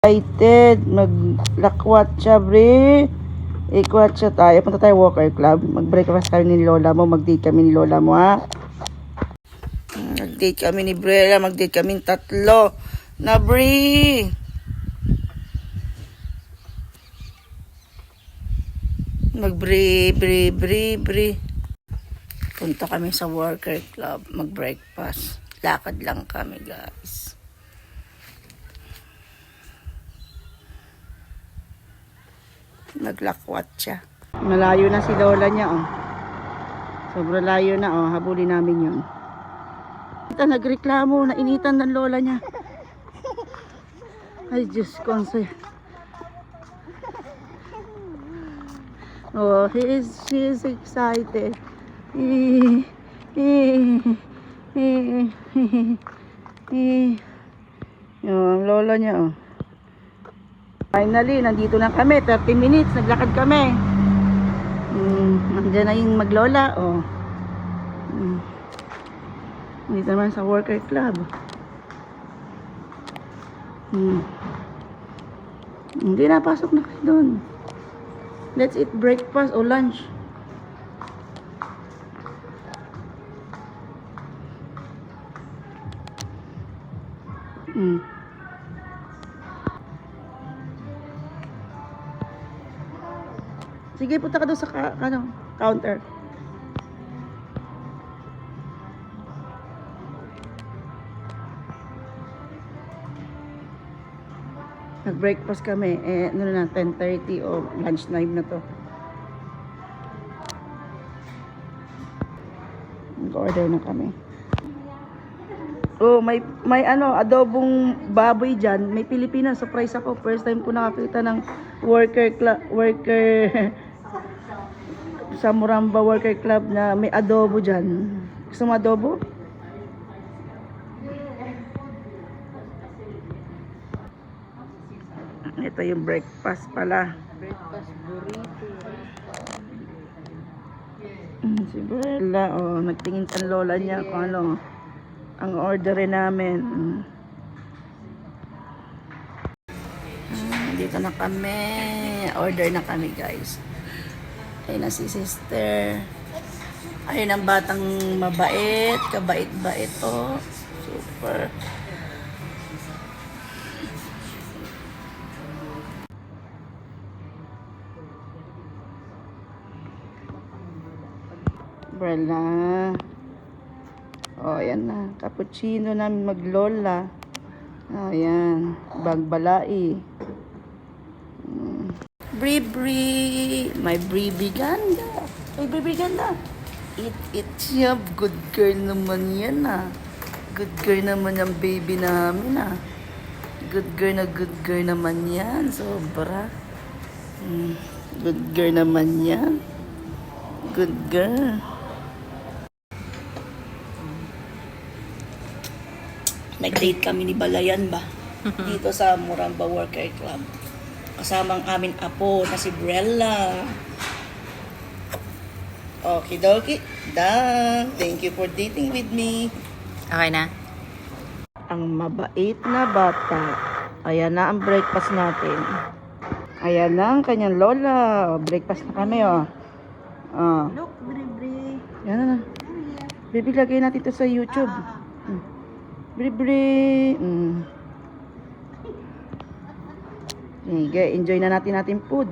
Excited. Maglakwatsa, bre. Ikwatsa tayo. Punta tayo Walker Club. Mag-breakfast kami ni Lola mo. Mag-date kami ni Lola mo, ha? Mag-date kami ni Brella. Mag-date kami tatlo. Na, bre. Bre. Punta kami sa Walker Club. Mag-breakfast. Lakad lang kami, guys. Naglakwat siya. Malayo na si Lola niya, oh. Sobrang layo na, oh. Habulin namin yun. Nagreklamo, nainitan ng Lola niya. Ay, Diyos ko. Oh, she is excited. Yung Lola niya, oh. Finally, nandito na kami. 30 minutes, naglakad kami. Nandiyan na yung maglola, oh. Dito naman sa Walker Club. Hindi na, pasok na kayo doon. Let's eat breakfast o lunch. Sige, punta ka doon sa counter. Nag-breakfast kami. Ano na, 10:30 o lunch time na to. Nag-order na kami. Oh, may adobong baboy dyan. May Pilipino. Surprise ako. First time ko nakakita ng worker sa Muramba Worker Club na may adobo dyan. Gusto mo adobo? Ito yung breakfast pala. Breakfast burrito. Si Bella, oh, nagtingin sa Lola niya kung ano ang orderin namin. Dito na kami. Order na kami, guys. Ayun na si sister. Ayun ang batang mabait. Kabait-bait, oh. Super. Brella. Oh, ayan na. Cappuccino namin maglola. Ayan. Bagbalai. Bri. My Bri ganda. Ay, Bri ganda. Eat siya. Good girl naman yan, ah. Good girl naman yung baby namin, ah. Good girl naman yan. Sobra. Good girl naman yan. Good girl. Nag-date kami ni Balayan ba? Dito sa Muramba Worker Club. Kasamang aming apo na si Brella. Okidoki. Thank you for dating with me. Okay na? Ang mabait na bata. Ayan na ang breakfast natin. Ayan na ang kanyang lola. Breakfast na kami, oh. Look, Bri. Yan na. Bibigay natin ito sa YouTube. Bri. Sige, enjoy na natin food.